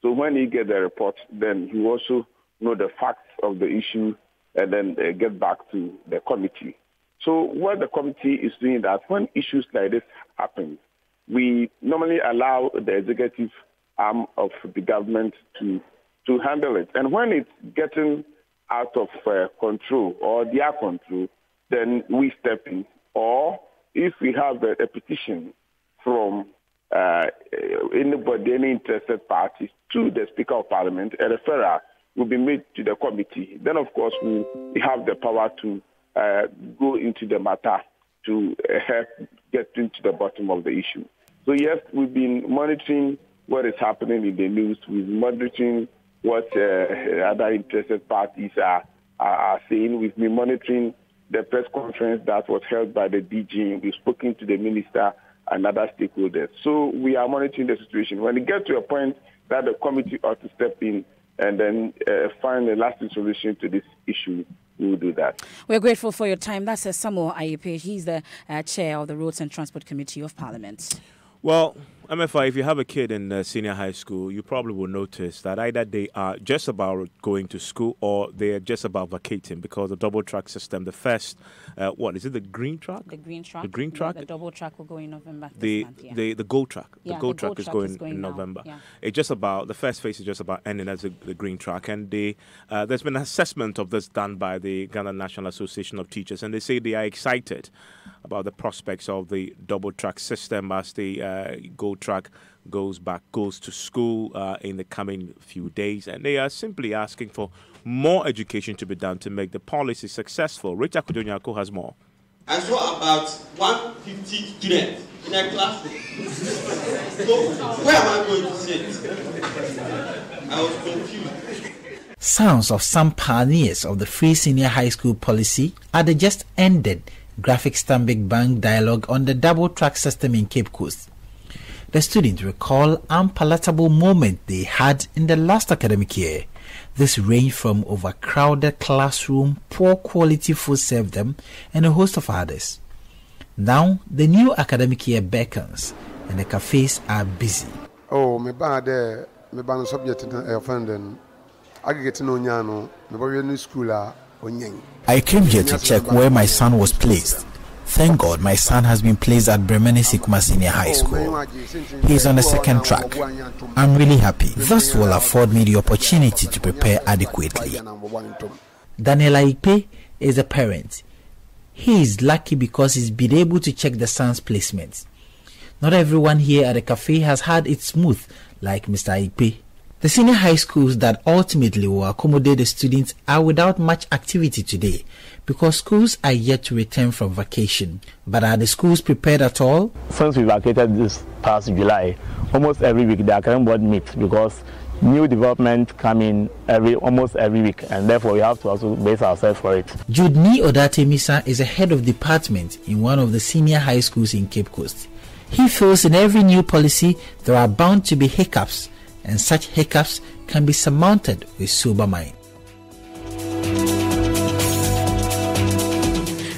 Speaker 5: So when he gets the report, then he will also know the facts of the issue and then get back to the committee. So what the committee is doing that when issues like this happen, we normally allow the executive arm of the government to handle it. And when it's getting out of control or their control, then we step in. Or if we have a petition from anybody, any interested parties to the Speaker of Parliament, a referral will be made to the committee. Then, of course, we have the power to go into the matter to help get into the bottom of the issue. So, yes, we've been monitoring what is happening in the news. We've been monitoring what other interested parties are saying. We've been monitoring the press conference that was held by the DG. We've spoken to the minister and other stakeholders. So we are monitoring the situation. When it gets to a point that the committee ought to step in and then find a lasting solution to this issue, we will do that.
Speaker 1: We're grateful for your time. That's Samuel Ayepe. He's the chair of the Roads and Transport Committee of Parliament.
Speaker 7: Well, MFI, if you have a kid in senior high school, you probably will notice that either they are just about going to school or they are just about vacating because the double track system, the first, what is it, the green track?
Speaker 1: The green track.
Speaker 7: The green track?
Speaker 1: The double track will go in November.
Speaker 7: The gold track.
Speaker 1: Yeah,
Speaker 7: the gold track is going in November.
Speaker 1: Yeah.
Speaker 7: It's just about, the first phase is just about ending as the green track. And there's been an assessment of this done by the Ghana National Association of Teachers, and they say they are excited about the prospects of the double track system as the gold track goes to school in the coming few days, and they are simply asking for more education to be done to make the policy successful. Richard Kudonyako has more.
Speaker 6: I saw about 150 students in a classroom. So where am I going to sit? I was confused.
Speaker 16: Sounds of some pioneers of the free senior high school policy at the just ended Graphic Stanbic Bank dialogue on the double track system in Cape Coast. The students recall unpalatable moment they had in the last academic year. This ranged from overcrowded classroom, poor quality food served them, and a host of others. Now, the new academic year beckons, and the cafes are busy.
Speaker 17: Oh, me bad subject offending. I get no nyano, me new school.
Speaker 16: I came here to check where my son was placed. Thank God my son has been placed at Bremene Sikuma Senior High School. He is on the second track. I'm really happy. This will afford me the opportunity to prepare adequately. Daniel Ayepe is a parent. He is lucky because he's been able to check the son's placement. Not everyone here at the cafe has had it smooth like Mr. Ayepe. The senior high schools that ultimately will accommodate the students are without much activity today because schools are yet to return from vacation. But are the schools prepared at all?
Speaker 19: Since we vacated this past July, almost every week the academic board meets because new development come in almost every week, and therefore we have to also base ourselves for it.
Speaker 16: Judni Odatemisa is a head of department in one of the senior high schools in Cape Coast. He feels in every new policy there are bound to be hiccups, and such hiccups can be surmounted with sober mind.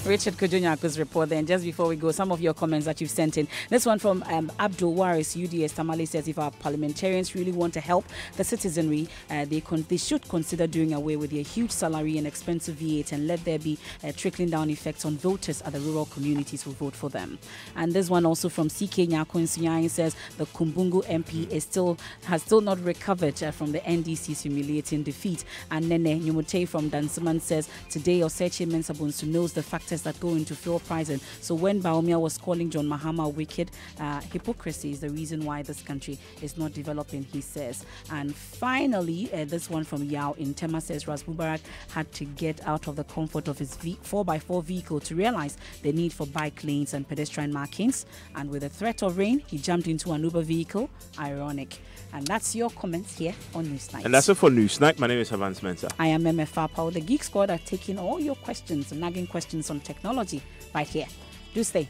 Speaker 1: Richard Kudonyako's report there. And just before we go, some of your comments that you've sent in. This one from Abdul Waris, UDS Tamale, says if our parliamentarians really want to help the citizenry, they should consider doing away with their huge salary and expensive V8 and let there be trickling down effects on voters at the rural communities who vote for them. And this one also from CK Nyako in Sunyang says the Kumbungu MP has still not recovered from the NDC's humiliating defeat. And Nene Nyumute from Dansuman says today Osechi Mensah Bonsu knows the factors that go into fuel pricing. So when Bawumia was calling John Mahama wicked, hypocrisy is the reason why this country is not developing, he says. And finally, this one from Yao in Tema says Ras Mubarak had to get out of the comfort of his 4x4 vehicle to realize the need for bike lanes and pedestrian markings. And with the threat of rain, he jumped into an Uber vehicle. Ironic. And that's your comments here on Newsnight.
Speaker 7: And that's it for Newsnight. My name is Havans Mensah.
Speaker 1: I am MF Apau. The Geek Squad are taking all your questions, nagging questions on technology right here. Do stay.